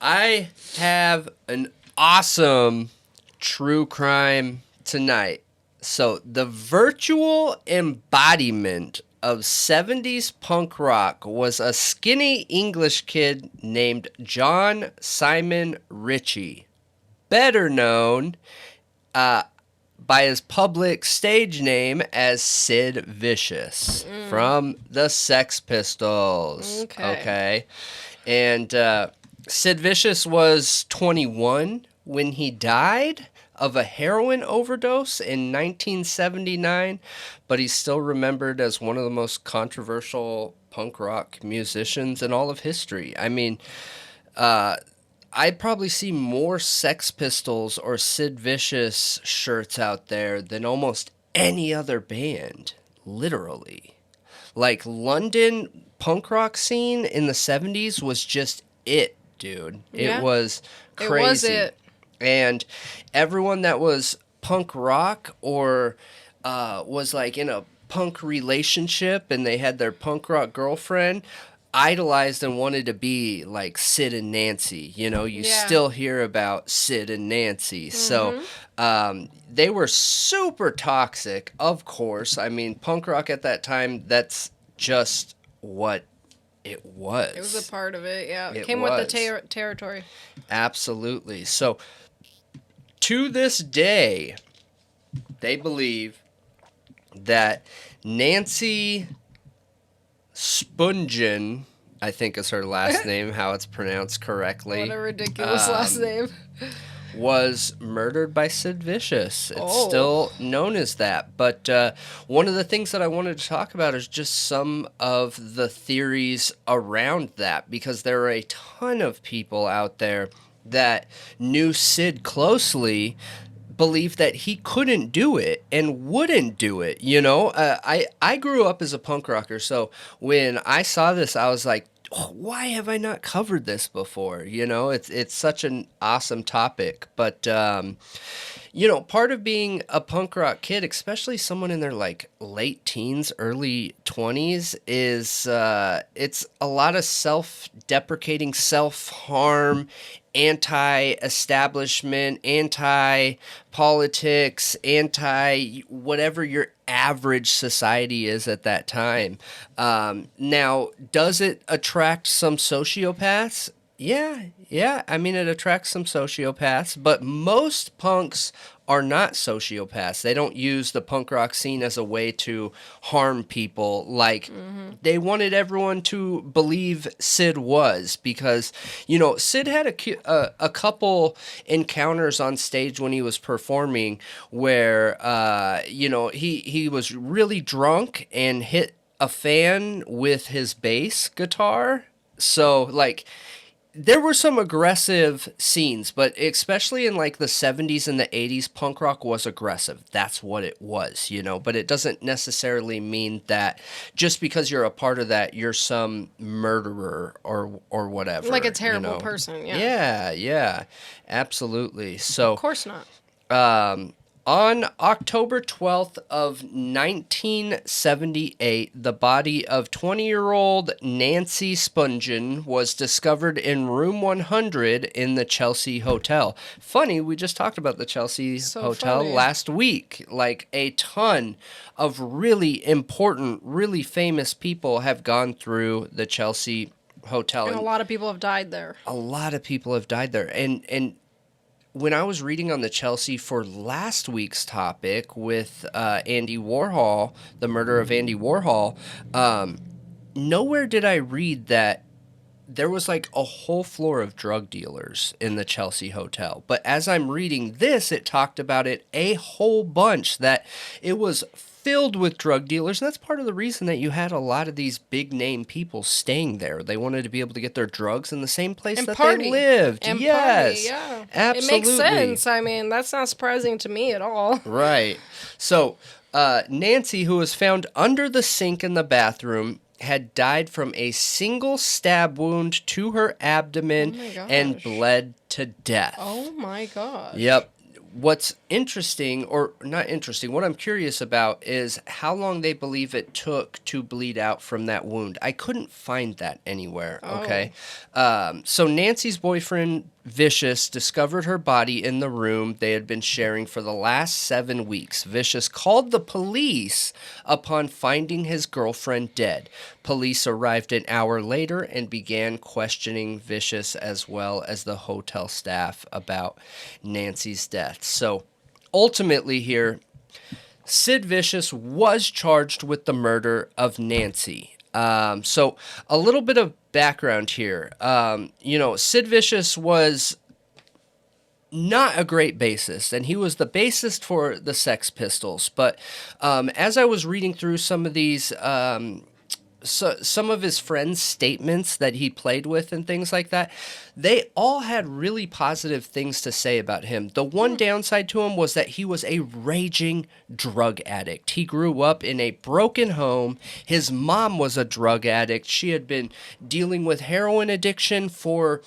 I have an awesome true crime tonight. So, the virtual embodiment of 70s punk rock was a skinny English kid named John Simon Ritchie, better known uh, by his public stage name as Sid Vicious from the Sex Pistols. Okay. Okay. And Sid Vicious was 21 when he died of a heroin overdose in 1979, but he's still remembered as one of the most controversial punk rock musicians in all of history. I mean, I'd probably see more Sex Pistols or Sid Vicious shirts out there than almost any other band, literally. Like, London punk rock scene in the 70s was just it, dude. It Yeah. was It crazy. was it. And everyone that was punk rock or was like in a punk relationship and they had their punk rock girlfriend idolized and wanted to be like Sid and Nancy. You know, you Yeah. still hear about Sid and Nancy. So they were super toxic, of course. I mean, punk rock at that time, that's just what it was. It was a part of it, yeah. It It came with was. the territory. Absolutely. So, to this day, they believe that Nancy Spungen, I think is her last name, how it's pronounced correctly, What a ridiculous last name. was murdered by Sid Vicious. It's Oh. still known as that. But one of the things that I wanted to talk about is just some of the theories around that, because there are a ton of people out there that knew Sid closely, believed that he couldn't do it and wouldn't do it. You know, I grew up as a punk rocker, so when I saw this, I was like, "Oh, why have I not covered this before?" You know, it's such an awesome topic. But you know, part of being a punk rock kid, especially someone in their like late teens, early 20s, is it's a lot of self-deprecating, self-harm, anti-establishment, anti-politics, anti-whatever your average society is at that time. Now, does it attract some sociopaths? Yeah. I mean, it attracts some sociopaths, but most punks are not sociopaths. They don't use the punk rock scene as a way to harm people. Like, they wanted everyone to believe Sid was, because, you know, Sid had a couple encounters on stage when he was performing where, you know, he was really drunk and hit a fan with his bass guitar. So, like, there were some aggressive scenes, but especially in like the 70s and the 80s, punk rock was aggressive. That's what it was, you know, but it doesn't necessarily mean that just because you're a part of that, you're some murderer or whatever. Like a terrible you know? person, yeah. Yeah, absolutely. So, Of course not. on October 12th of 1978, the body of 20-year-old Nancy Spungen was discovered in room 100 in the Chelsea Hotel. Funny, we just talked about the Chelsea Hotel funny. last week. Like, a ton of really important, really famous people have gone through the Chelsea Hotel. And a lot of people have died there. A lot of people have died there. And when I was reading on the Chelsea for last week's topic with Andy Warhol, the murder of Andy Warhol, nowhere did I read that there was like a whole floor of drug dealers in the Chelsea Hotel. But as I'm reading this, it talked about it a whole bunch, that it was filled with drug dealers. And that's part of the reason that you had a lot of these big name people staying there. They wanted to be able to get their drugs in the same place And that party. they lived. And yes, party, yeah. absolutely. It makes sense. I mean, that's not surprising to me at all. Right. So, Nancy, who was found under the sink in the bathroom, had died from a single stab wound to her abdomen Oh my gosh. and bled to death. Oh my gosh. Yep. what's interesting, or not interesting, what I'm curious about is how long they believe it took to bleed out from that wound. I couldn't find that anywhere, okay? So Nancy's boyfriend, Vicious, discovered her body in the room they had been sharing for the last 7 weeks. Vicious called the police upon finding his girlfriend dead. Police arrived an hour later and began questioning Vicious as well as the hotel staff about Nancy's death. So ultimately here, Sid Vicious was charged with the murder of Nancy. So a little bit of background here. Sid Vicious was not a great bassist, and he was the bassist for the Sex Pistols. But as I was reading through some of these, some of his friends' statements that he played with and things like that, they all had really positive things to say about him. The one downside to him was that he was a raging drug addict. He grew up in a broken home. His mom was a drug addict. She had been dealing with heroin addiction for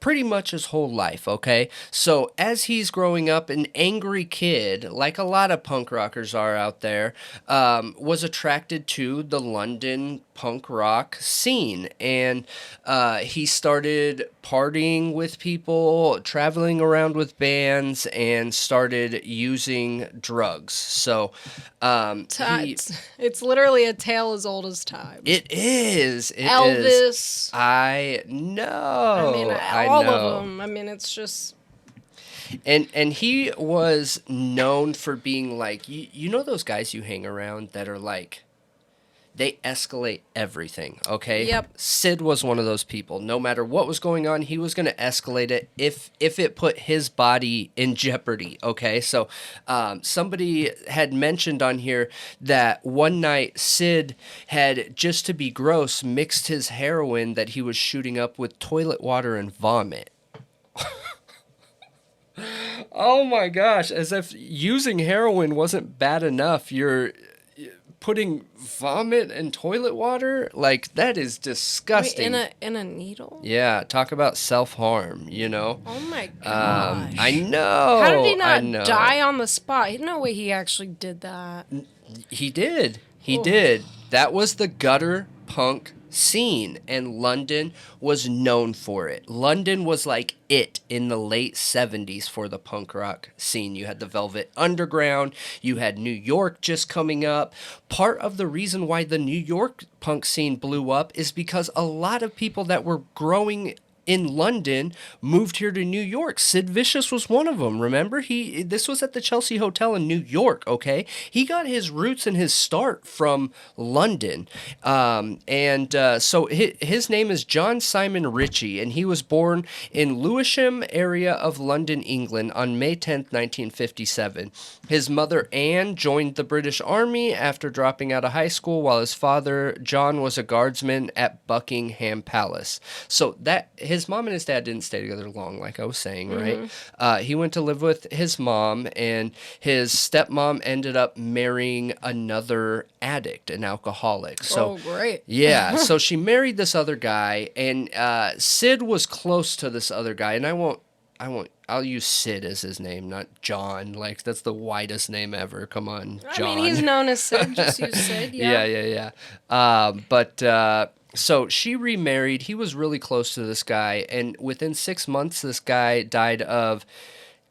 pretty much his whole life, okay? So as he's growing up, an angry kid, like a lot of punk rockers are out there, was attracted to the London punk rock scene. And he started partying with people, traveling around with bands, and started using drugs. So it's literally a tale as old as time. It is. Elvis. I know. All of them. I mean, it's just. And he was known for being like, you know those guys you hang around that are like, they escalate everything, okay? Yep. Sid was one of those people. No matter what was going on, he was going to escalate it if it put his body in jeopardy, okay? So somebody had mentioned on here that one night Sid had, just to be gross, mixed his heroin that he was shooting up with toilet water and vomit. Oh my gosh, as if using heroin wasn't bad enough, you're putting vomit and toilet water? Like, that is disgusting. Wait, in a needle? Yeah, talk about self-harm, you know? Oh my gosh. I know. How did he not die on the spot? No way he actually did that. He did. He did. That was the gutter punk scene, and London was known for it. London was like it in the late 70s for the punk rock scene. You had the Velvet Underground, you had New York just coming up. Part of the reason why the New York punk scene blew up is because a lot of people that were growing in London moved here to New York. Sid Vicious was one of them. Remember, this was at the Chelsea Hotel in New York, okay? He got his roots and his start from London. So his name is John Simon Ritchie, and he was born in Lewisham area of London, England on May 10th, 1957. His mother, Anne, joined the British Army after dropping out of high school, while his father, John, was a guardsman at Buckingham Palace. So his mom and his dad didn't stay together long, like I was saying, right? He went to live with his mom, and his stepmom ended up marrying another addict, an alcoholic. So, great. Yeah, so she married this other guy, and Sid was close to this other guy, and I'll use Sid as his name, not John. Like, that's the widest name ever. Come on, John. I mean, he's known as Sid. Just use Sid, yeah. So she remarried. He was really close to this guy, and within 6 months, this guy died of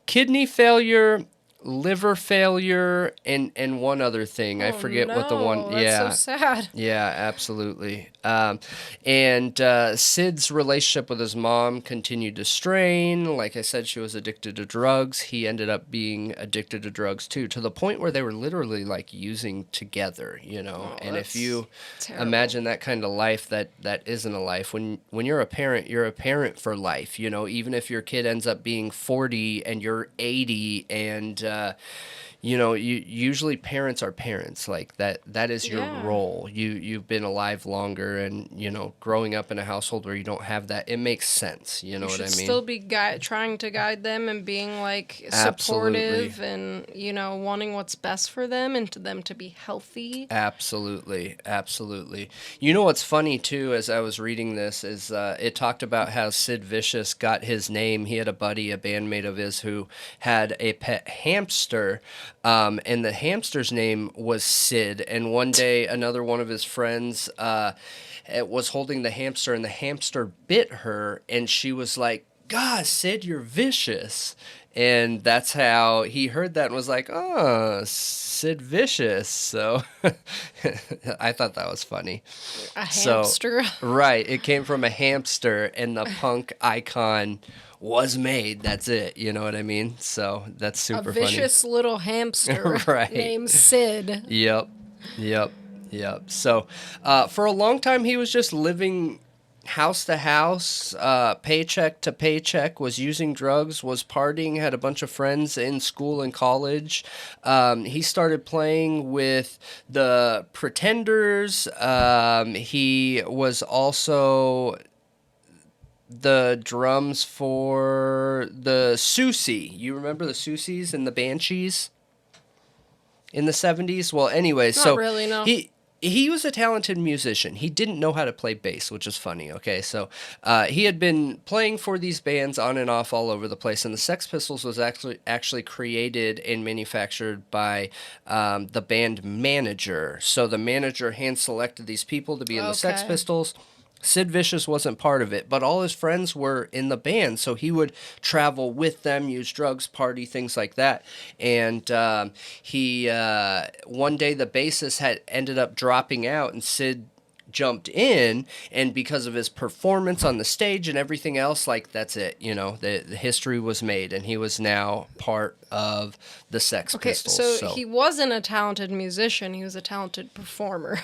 kidney failure, liver failure, and one other thing. I forget what the one. That's so sad. Yeah, absolutely. Sid's relationship with his mom continued to strain. Like I said, she was addicted to drugs. He ended up being addicted to drugs too, to the point where they were literally like using together, you know. And if you imagine that kind of life, that isn't a life. When you're a parent for life, you know, even if your kid ends up being 40 and you're 80 and usually parents are parents. Like that is your Yeah. role. You've been alive longer, and growing up in a household where you don't have that, it makes sense. You know You what I should mean? still be trying to guide them and being like Absolutely. supportive and wanting what's best for them and to them to be healthy. Absolutely, absolutely. You know what's funny too, as I was reading this, is it talked about how Sid Vicious got his name. He had a buddy, a bandmate of his, who had a pet hamster, and the hamster's name was Sid. And one day, another one of his friends was holding the hamster, and the hamster bit her, and she was like, "God, Sid, you're vicious." And that's how he heard that and was like, "Oh, Sid Vicious." So I thought that was funny. A So, hamster. right, it came from a hamster, and the punk icon was made. That's it. You know what I mean? So that's A super vicious little hamster Right. named Sid. Yep, yep, yep. So, for a long time, he was just living house to house, paycheck to paycheck, was using drugs, was partying, had a bunch of friends in school and college. He started playing with the Pretenders. He was also the drums for the Susie. You remember the Susies and the Banshees in the 70s? Well, anyways, Not so really, no. he was a talented musician. He didn't know how to play bass, which is funny. Okay, so he had been playing for these bands on and off all over the place, and the Sex Pistols was actually created and manufactured by the band manager. So the manager hand selected these people to be in the Sex Okay. Pistols. Sid Vicious wasn't part of it, but all his friends were in the band, so he would travel with them, use drugs, party, things like that. And he one day the bassist had ended up dropping out, and Sid jumped in, and because of his performance on the stage and everything else, like that's it. The history was made, and he was now part of the Sex Okay, Pistols. so he wasn't a talented musician, he was a talented performer.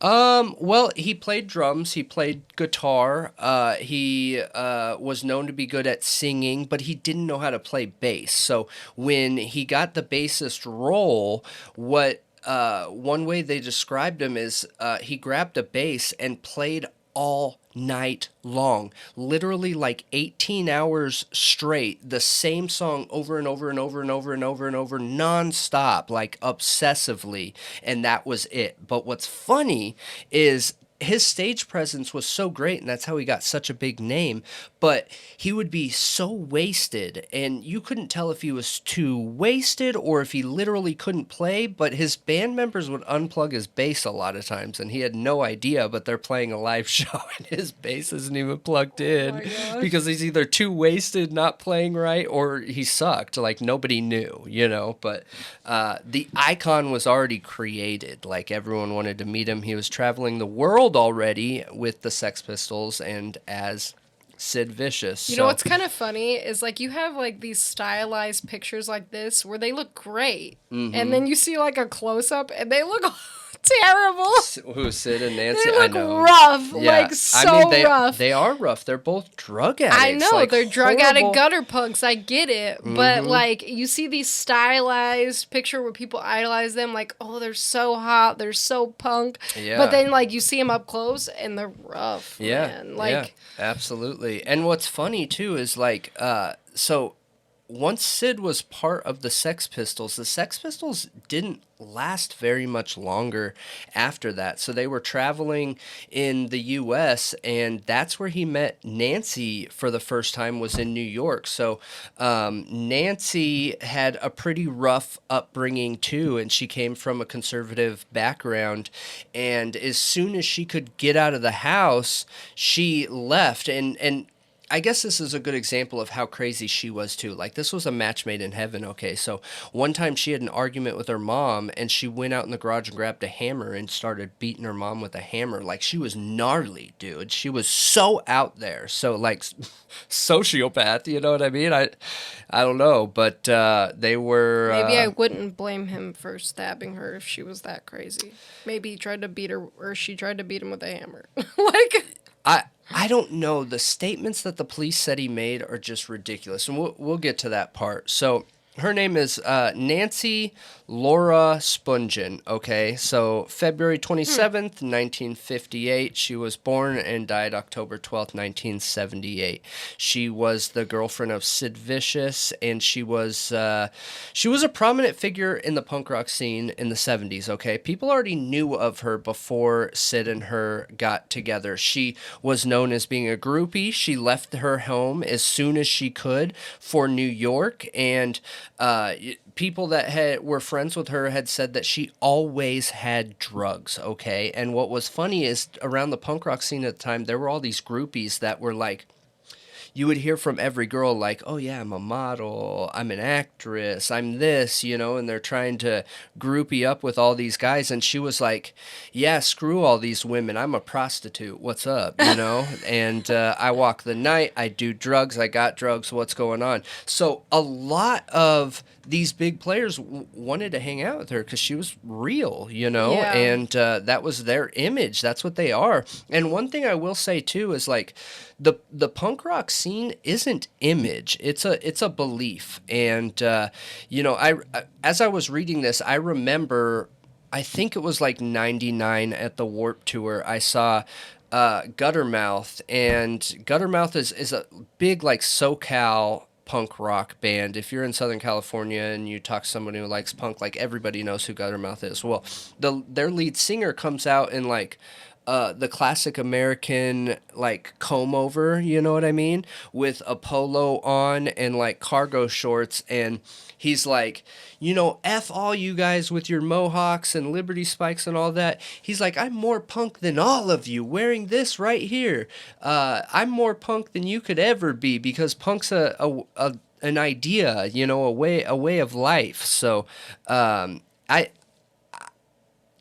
Well, he played drums, he played guitar, he was known to be good at singing, but he didn't know how to play bass. So when he got the bassist role, one way they described him is he grabbed a bass and played all night long, literally like 18 hours straight, the same song over and over and over and over and over and over, nonstop, like obsessively, and that was it. But what's funny is his stage presence was so great, and that's how he got such a big name. But he would be so wasted, and you couldn't tell if he was too wasted or if he literally couldn't play. But his band members would unplug his bass a lot of times, and he had no idea. But they're playing a live show, and his bass isn't even plugged in my gosh. because he's either too wasted, not playing right, or he sucked. Like nobody knew. But the icon was already created. Like everyone wanted to meet him. He was traveling the world already with the Sex Pistols and as Sid Vicious. You know what's kind of funny is like you have like these stylized pictures like this where they look great, and then you see like a close up and they look terrible. Who, Sid and Nancy? They look I know. rough, Yeah. like so rough. They are rough. They're both drug addicts. I know, like, they're drug horrible. addict gutter punks. I get it. But, like, you see these stylized picture where people idolize them, like, oh, they're so hot, they're so punk. Yeah. But then, like, you see them up close, and they're rough, Yeah, man. Like, yeah, absolutely. And what's funny too is like, so once Sid was part of the Sex Pistols, the Sex Pistols didn't last very much longer after that. So they were traveling in the U.S., and that's where he met Nancy for the first time, was in New York. So Nancy had a pretty rough upbringing too, and she came from a conservative background. And as soon as she could get out of the house, she left. And I guess this is a good example of how crazy she was too. Like this was a match made in heaven. Okay, so one time she had an argument with her mom, and she went out in the garage and grabbed a hammer and started beating her mom with a hammer. Like she was gnarly, dude. She was so out there. So like sociopath. You know what I mean? I don't know, but they were. maybe I wouldn't blame him for stabbing her if she was that crazy. Maybe he tried to beat her, or she tried to beat him with a hammer. Like, I don't know. The statements that the police said he made are just ridiculous, and we'll get to that part. So Her name is Nancy Laura Spungen, okay? So February 27th, 1958, she was born and died October 12th, 1978. She was the girlfriend of Sid Vicious, and she was a prominent figure in the punk rock scene in the 70s, okay? People already knew of her before Sid and her got together. She was known as being a groupie. She left her home as soon as she could for New York, and people that were friends with her had said that she always had drugs, okay? And what was funny is around the punk rock scene at the time, there were all these groupies that were like, you would hear from every girl like, oh yeah, I'm a model, I'm an actress, I'm this, and they're trying to groupie up with all these guys. And she was like, yeah, screw all these women, I'm a prostitute, what's up, and I walk the night, I do drugs, I got drugs, what's going on? So a lot of these big players wanted to hang out with her because she was real, Yeah. and that was their image. That's what they are. And one thing I will say too is like the punk rock scene isn't image; it's a belief. And I as I was reading this, I remember. I think it was like '99 at the Warped Tour. I saw Guttermouth, and Guttermouth is a big like SoCal punk rock band. If you're in Southern California and you talk to somebody who likes punk, like everybody knows who Guttermouth is. Well, their lead singer comes out in like the classic American like comb over, you know what I mean, with a polo on and like cargo shorts, and he's like, F all you guys with your mohawks and Liberty spikes and all that. He's like, I'm more punk than all of you wearing this right here. I'm more punk than you could ever be because punk's an idea, a way of life. So I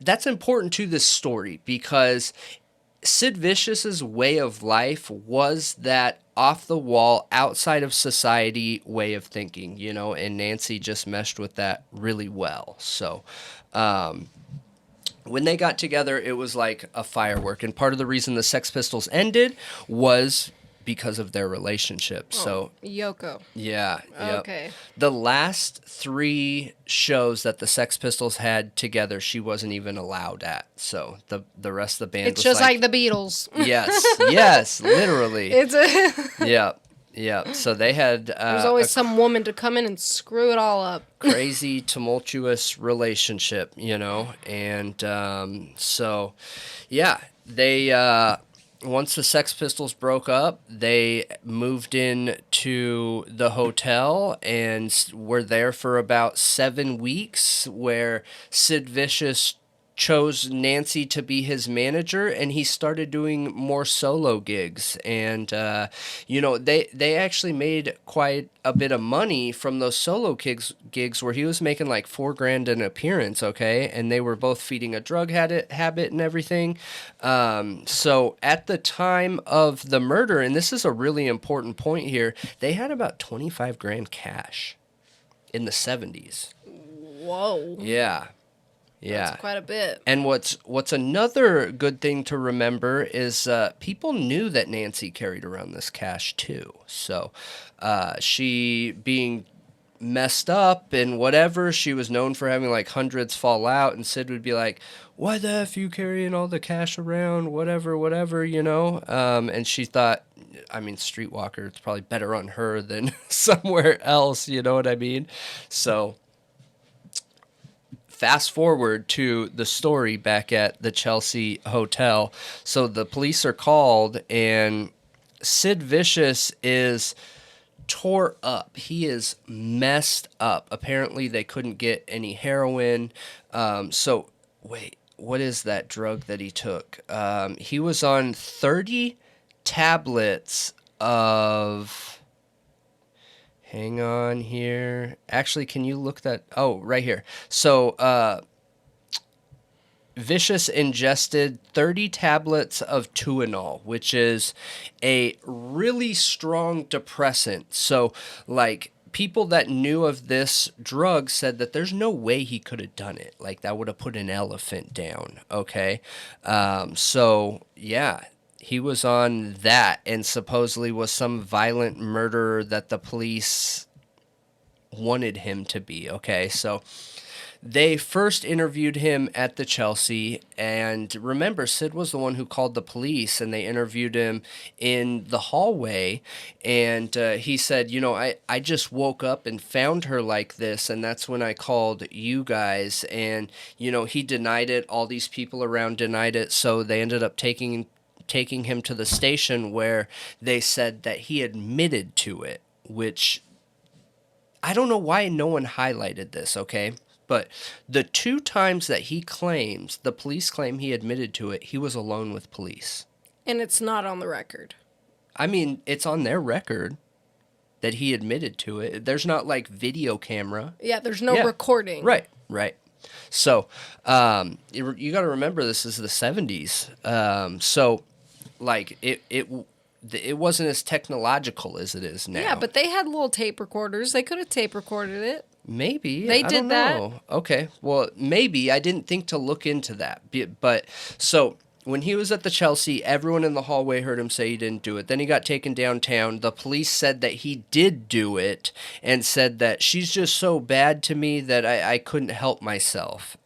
that's important to this story because Sid Vicious's way of life was that off the wall, outside of society way of thinking, and Nancy just meshed with that really well. So, when they got together, it was like a firework. And part of the reason the Sex Pistols ended was because of their relationship. So Yoko. yeah, yep. Okay. The last 3 shows that the Sex Pistols had together, she wasn't even allowed at. So the rest of the band It's was just like the Beatles. yes, literally. It's a Yeah. So they had there's always some woman to come in and screw it all up. crazy tumultuous relationship, and so yeah, they once the Sex Pistols broke up, they moved in to the hotel and were there for about 7 weeks, where Sid Vicious chose Nancy to be his manager, and he started doing more solo gigs. And they actually made quite a bit of money from those solo gigs where he was making like $4,000 an appearance, okay, and they were both feeding a drug habit and everything. So at the time of the murder, and this is a really important point here, they had about $25,000 cash in the 70s. Whoa. Yeah. That's quite a bit. And what's another good thing to remember is people knew that Nancy carried around this cash too. So she being messed up and whatever, she was known for having like hundreds fall out, and Sid would be like, why the F you carrying all the cash around, whatever, and she thought, I mean, Streetwalker, it's probably better on her than somewhere else, you know what I mean? So fast forward to the story back at the Chelsea Hotel. So the police are called, and Sid Vicious is tore up. He is messed up. Apparently, they couldn't get any heroin. So, wait, what is that drug that he took? He was on 30 tablets of... Hang on here. Actually, can you look that? Oh, right here. So, Vicious ingested 30 tablets of Tuinol, which is a really strong depressant. So, like, people that knew of this drug said that there's no way he could have done it. Like, that would have put an elephant down, okay? So, yeah. He was on that and supposedly was some violent murderer that the police wanted him to be, okay? So they first interviewed him at the Chelsea, and remember, Sid was the one who called the police, and they interviewed him in the hallway, and he said, I just woke up and found her like this, and that's when I called you guys, and, he denied it, all these people around denied it, so they ended up taking him to the station where they said that he admitted to it, which I don't know why no one highlighted this, okay? But the 2 times that the police claim he admitted to it, he was alone with police. And it's not on the record. I mean, it's on their record that he admitted to it. There's not like video camera. Yeah, there's no recording. Right. So, you got to remember this is the 70s. So, like, it wasn't as technological as it is now. Yeah, but they had little tape recorders. They could have tape recorded it. Maybe. They I did don't know. Okay. Well, maybe. I didn't think to look into that. But so when he was at the Chelsea, everyone in the hallway heard him say he didn't do it. Then he got taken downtown. The police said that he did do it and said that she's just so bad to me that I couldn't help myself,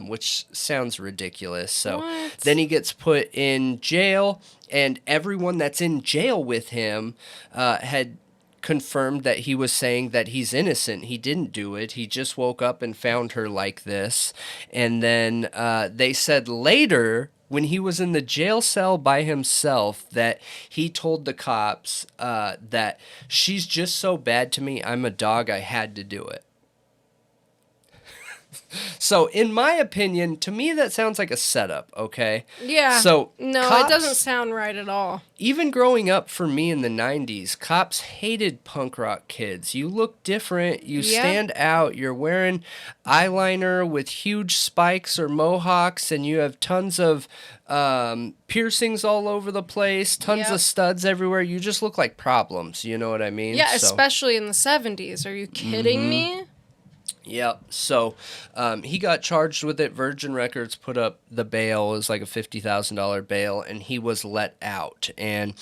which sounds ridiculous. So then he gets put in jail, and everyone that's in jail with him had confirmed that he was saying that he's innocent. He didn't do it. He just woke up and found her like this. And then they said later, when he was in the jail cell by himself, that he told the cops that she's just so bad to me, I'm a dog, I had to do it. So, in my opinion, to me, that sounds like a setup, okay? Yeah. So, no, cops, it doesn't sound right at all. Even growing up for me in the 90s, cops hated punk rock kids. You look different. You stand out. You're wearing eyeliner with huge spikes or mohawks, and you have tons of piercings all over the place, tons of studs everywhere. You just look like problems. You know what I mean? Yeah, especially in the 70s. Are you kidding me? Yep. So he got charged with it. Virgin Records put up the bail. It was like a $50,000 bail, and he was let out. And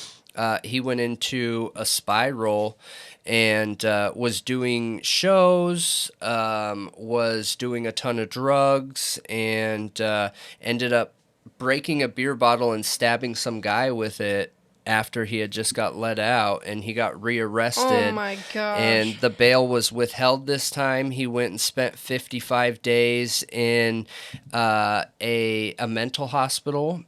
he went into a spiral and was doing shows, was doing a ton of drugs, and ended up breaking a beer bottle and stabbing some guy with it after he had just got let out, and he got rearrested. Oh my gosh. And the bail was withheld this time. He went and spent 55 days in a mental hospital,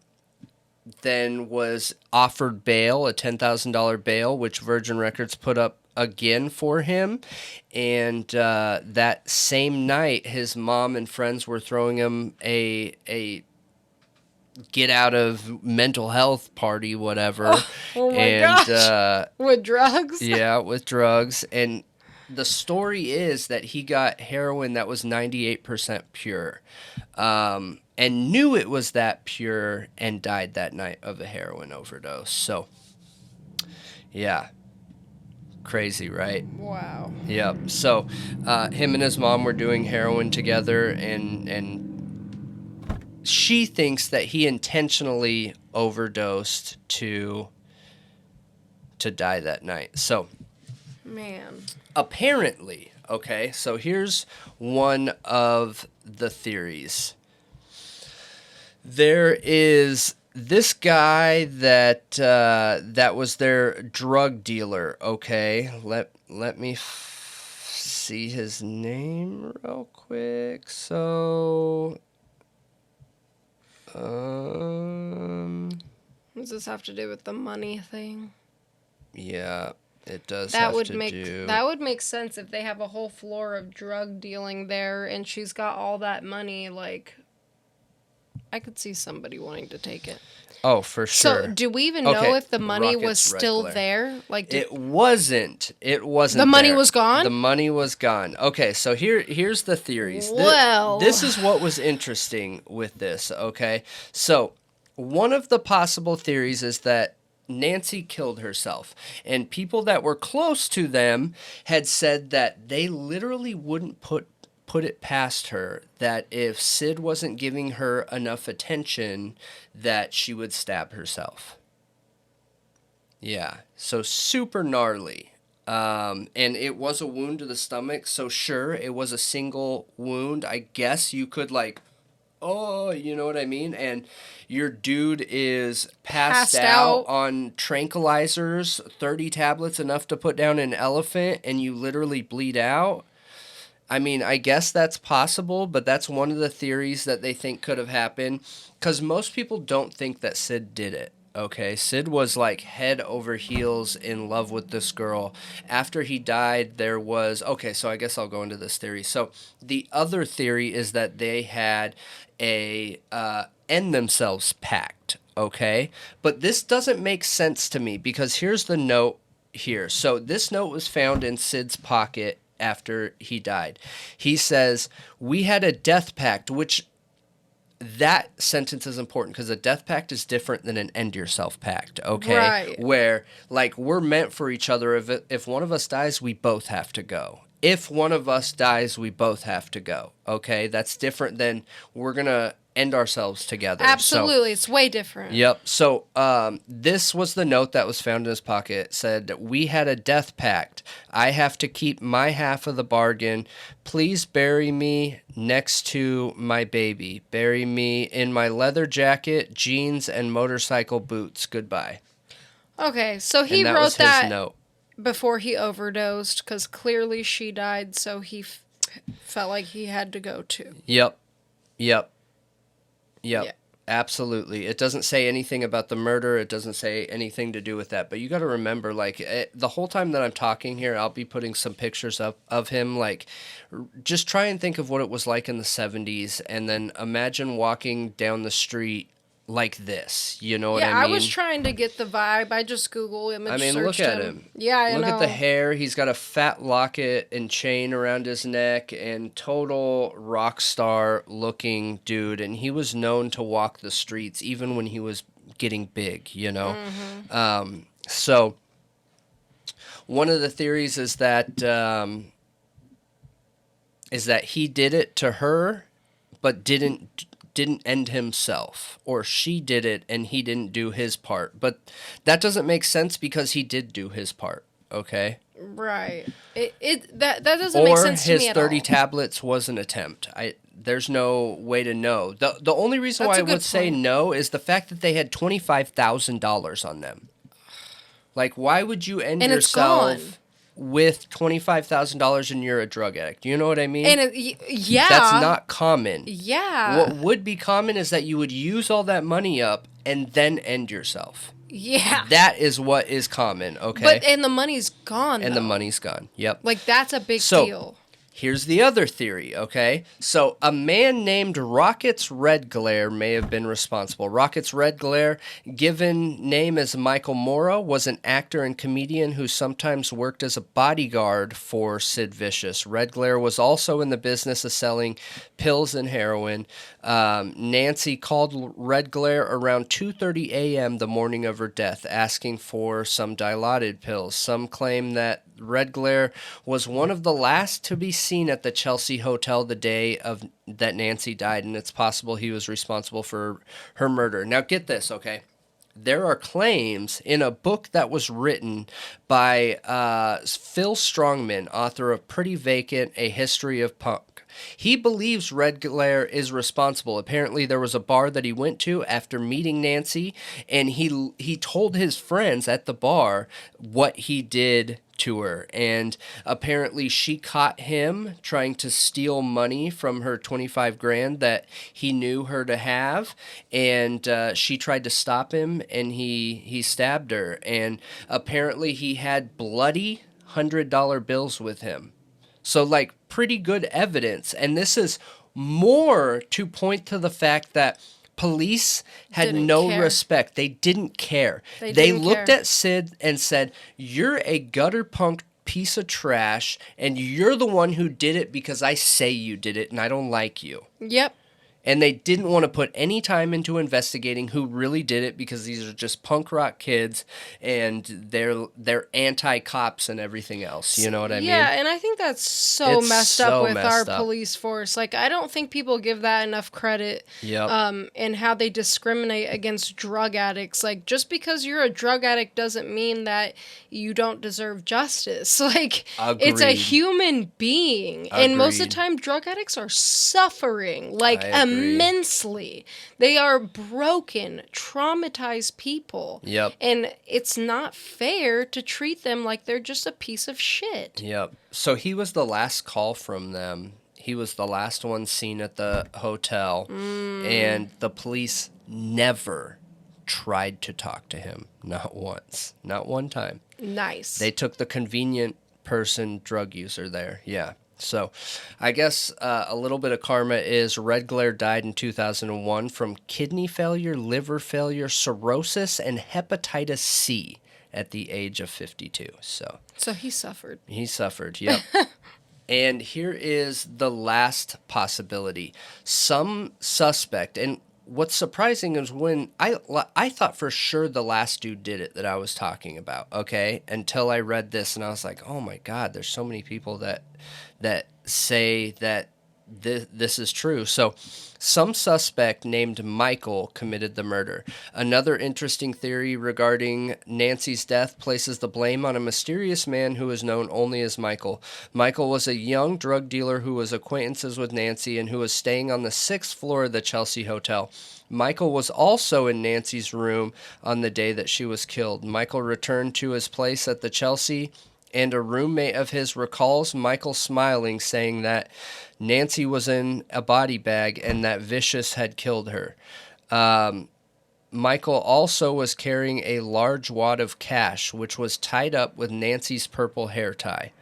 then was offered bail, a $10,000 bail, which Virgin Records put up again for him. And that same night, his mom and friends were throwing him a get out of mental health party, whatever. Oh my gosh. With drugs? Yeah, with drugs. And the story is that he got heroin that was 98% pure, and knew it was that pure, and died that night of a heroin overdose. So, yeah. Crazy, right? Wow. Yep. So, him and his mom were doing heroin together, and she thinks that he intentionally overdosed to die that night. So, man, apparently, okay, so here's one of the theories. There is this guy that was their drug dealer, okay? Let me see his name real quick. So does this have to do with the money thing? Yeah, it does. That would make sense if they have a whole floor of drug dealing there, and she's got all that money. Like, I could see somebody wanting to take it. Oh, for sure. So, do we even know if the money was still there? Like, it wasn't. It wasn't. The money was gone? The money was gone. Okay, so here's the theories. Well, this is what was interesting with this. Okay, so one of the possible theories is that Nancy killed herself, and people that were close to them had said that they literally wouldn't put it past her that if Sid wasn't giving her enough attention, that she would stab herself. Yeah, so super gnarly. And it was a wound to the stomach. So sure, it was a single wound. I guess you could like, oh, you know what I mean? And your dude is passed out on tranquilizers, 30 tablets, enough to put down an elephant, and you literally bleed out. I mean, I guess that's possible, but that's one of the theories that they think could have happened. Because most people don't think that Sid did it. Okay, Sid was like head over heels in love with this girl. After he died, there was. Okay, so I guess I'll go into this theory. So the other theory is that they had a end themselves pact. Okay, but this doesn't make sense to me because here's the note here. So this note was found in Sid's pocket after he died. He says, "We had a death pact," which that sentence is important because a death pact is different than an end yourself pact, okay? Right. Where, like, we're meant for each other. If one of us dies, we both have to go. If one of us dies, we both have to go, okay? That's different than we're going to end ourselves together. Absolutely. It's way different. Yep. So this was the note that was found in his pocket. It said, "We had a death pact. I have to keep my half of the bargain. Please bury me next to my baby. Bury me in my leather jacket, jeans, and motorcycle boots. Goodbye." Okay, so he And that wrote was his that note. before he overdosed because clearly she died, so he felt like he had to go too. Yep. Yeah. Absolutely. It doesn't say anything about the murder. It doesn't say anything to do with that. But you got to remember, like, the whole time that I'm talking here, I'll be putting some pictures up of him. Like, just try and think of what it was like in the 70s. And then imagine walking down the street like this. You know what I mean? Yeah, I was trying to get the vibe. I just Google image searched look at him. Yeah, I know. Look at the hair. He's got a fat locket and chain around his neck and total rock star looking dude. And he was known to walk the streets even when he was getting big, you know? Mm-hmm. So one of the theories is that he did it to her, but didn't end himself, or she did it and he didn't do his part. But that doesn't make sense because he did do his part, okay? Right. That doesn't make sense to me at all. Or his 30 tablets was an attempt. There's no way to know. The only reason why I would say no is the fact that they had $25,000 on them. Like, why would you end yourself with $25,000 and you're a drug addict? You know what I mean? And yeah. That's not common. Yeah. What would be common is that you would use all that money up and then end yourself. Yeah. That is what is common, okay? And the money's gone, And though. the money's gone, yep. Like, that's a big deal. Here's the other theory, okay? So a man named Rockets Red Glare may have been responsible. Rockets Red Glare, given name as Michael Mora, was an actor and comedian who sometimes worked as a bodyguard for Sid Vicious. Red Glare was also in the business of selling pills and heroin. Nancy called Red Glare around 2:30 a.m. the morning of her death, asking for some Dilaudid pills. Some claim that Red Glare was one of the last to be seen at the Chelsea Hotel the day that Nancy died, and it's possible he was responsible for her murder. Now get this, okay? There are claims in a book that was written by Phil Strongman, author of Pretty Vacant, A History of Punk. He believes Red Glare is responsible. Apparently, there was a bar that he went to after meeting Nancy, and he told his friends at the bar what he did to her. And apparently, she caught him trying to steal money from her 25 grand that he knew her to have, and she tried to stop him, and he stabbed her. And apparently, he had bloody $100 bills with him. So, like, pretty good evidence. And this is more to point to the fact that police had no respect. They didn't care. They looked at Sid and said, "You're a gutter punk piece of trash, and you're the one who did it because I say you did it, and I don't like you." Yep. And they didn't want to put any time into investigating who really did it because these are just punk rock kids and they're anti-cops and everything else. You know what I mean? Yeah, and I think that's so It's messed up so with our messed up. police force. Like, I don't think people give that enough credit. Yep. And how they discriminate against drug addicts. Like, just because you're a drug addict doesn't mean that you don't deserve justice. Like, it's a Agreed. human being. And most of Agreed. the time, drug addicts are suffering, like, I agree. immensely. They are broken, traumatized people. Yep. And it's not fair to treat them like they're just a piece of shit. Yep. So he was the last call from them. He was the last one seen at the hotel. And the police never tried to talk to him. Not once. Not one time. Nice. They took the convenient person drug user there. Yeah. So I guess a little bit of karma is Red Glare died in 2001 from kidney failure, liver failure, cirrhosis, and hepatitis C at the age of 52. So he suffered. he suffered, yep. And here is the last possibility. Some suspect, and what's surprising is when I thought for sure the last dude did it that I was talking about, okay? Until I read this and I was like, oh my God, there's so many people that say that this is true. So some suspect named Michael committed the murder. Another interesting theory regarding Nancy's death places the blame on a mysterious man who is known only as Michael. Michael was a young drug dealer who was acquaintances with Nancy and who was staying on the 6th floor of the Chelsea Hotel. Michael was also in Nancy's room on the day that she was killed. Michael returned to his place at the Chelsea, and a roommate of his recalls Michael smiling, saying that Nancy was in a body bag and that Vicious had killed her. Michael also was carrying a large wad of cash, which was tied up with Nancy's purple hair tie.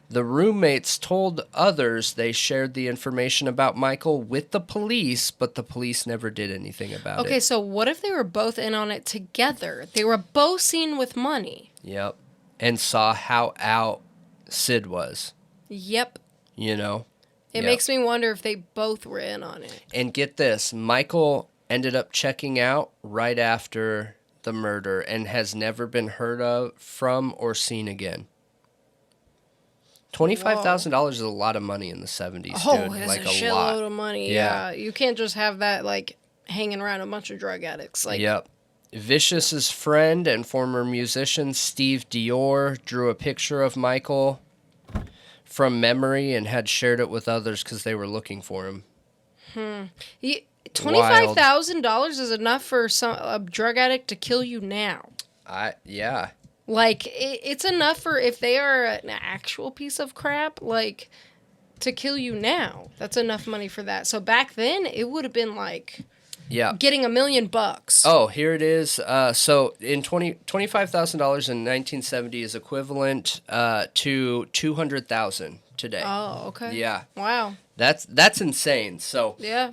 The roommates told others they shared the information about Michael with the police, but the police never did anything about it. Okay, so what if they were both in on it together? They were both seen with money. Yep. And saw how out Sid was. Yep. You know? It makes me wonder if they both were in on it. And get this, Michael ended up checking out right after the murder and has never been heard of, from, or seen again. $25,000 is a lot of money in the 70s, dude. It's Like a lot. shitload of money. Yeah. Yeah. You can't just have that, like, hanging around a bunch of drug addicts. Like, Yep. Vicious's friend and former musician Steve Dior drew a picture of Michael from memory and had shared it with others because they were looking for him. $25,000 is enough for a drug addict to kill you now. Yeah. Like, it's enough for, if they are an actual piece of crap, like, to kill you now. That's enough money for that. So back then, it would have been like... Yeah. Getting $1 million. Oh, here it is. So in $25,000 in 1970 is equivalent to $200,000 today. Oh, okay. Yeah. Wow. That's insane. So yeah.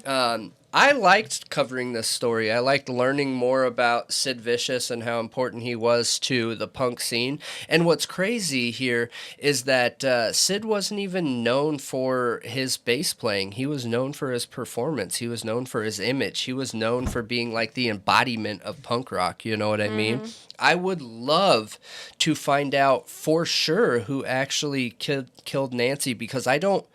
I liked covering this story. I liked learning more about Sid Vicious and how important he was to the punk scene. And what's crazy here is that Sid wasn't even known for his bass playing. He was known for his performance. He was known for his image. He was known for being like the embodiment of punk rock. You know what I mean? I would love to find out for sure who actually killed Nancy, because I don't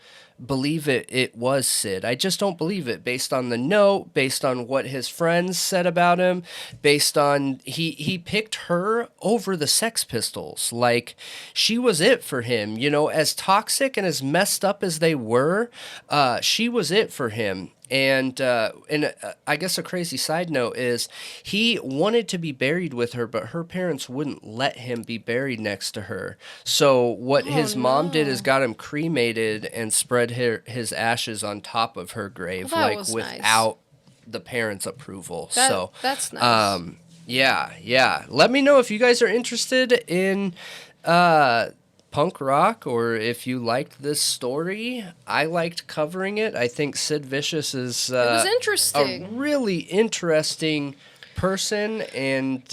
believe it was Sid. I just don't believe it based on the note, based on what his friends said about him, based on he picked her over the Sex Pistols. Like, she was it for him, you know, as toxic and as messed up as they were, she was it for him. And I guess a crazy side note is he wanted to be buried with her, but her parents wouldn't let him be buried next to her. So what his mom did is got him cremated and spread his ashes on top of her grave, Well, like without the parents' approval. That's nice. Yeah. Let me know if you guys are interested in punk rock, or if you liked this story. I liked covering it. I think Sid Vicious is it was interesting. a really interesting person, and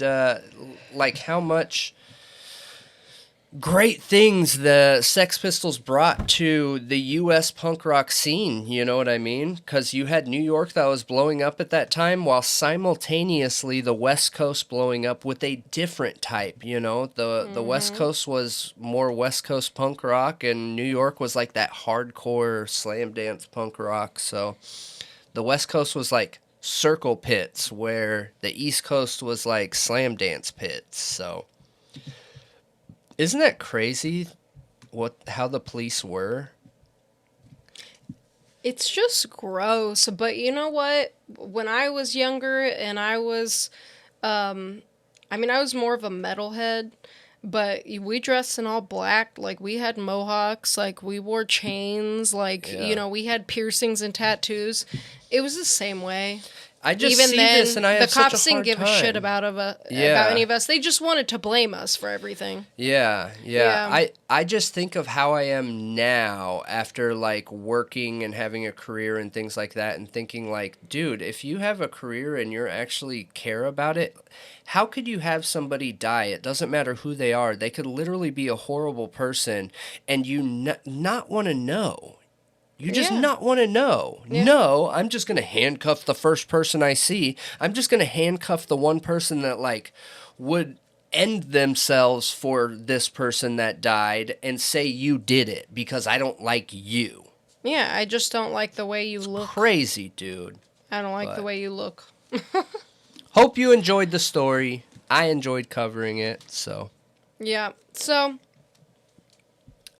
like how much great things the Sex Pistols brought to the U.S. punk rock scene, you know what I mean? Because you had New York that was blowing up at that time, while simultaneously the West Coast blowing up with a different type, you know? The West Coast was more West Coast punk rock, and New York was like that hardcore slam dance punk rock, so the West Coast was like circle pits, where the East Coast was like slam dance pits, so... Isn't that crazy how the police were? It's just gross. But you know what? When I was younger and I was, I was more of a metalhead, but we dressed in all black. Like, we had mohawks, like, we wore chains, like, Yeah. we had piercings and tattoos. It was the same way. I just Even see then, this and I the have such cops a didn't hard give time. a shit about any of us. They just wanted to blame us for everything. Yeah. Yeah. I just think of how I am now after like working and having a career and things like that, and thinking like, dude, if you have a career and you actually care about it, how could you have somebody die? It doesn't matter who they are. They could literally be a horrible person and you not want to know. You just Yeah. not want to know. Yeah. No, I'm just going to handcuff the first person I see. I'm just going to handcuff the one person that, like, would end themselves for this person that died and say you did it because I don't like you. Yeah, I just don't like the way you look. Crazy, dude. I don't like But- the way you look. Hope you enjoyed the story. I enjoyed covering it, so. Yeah. So,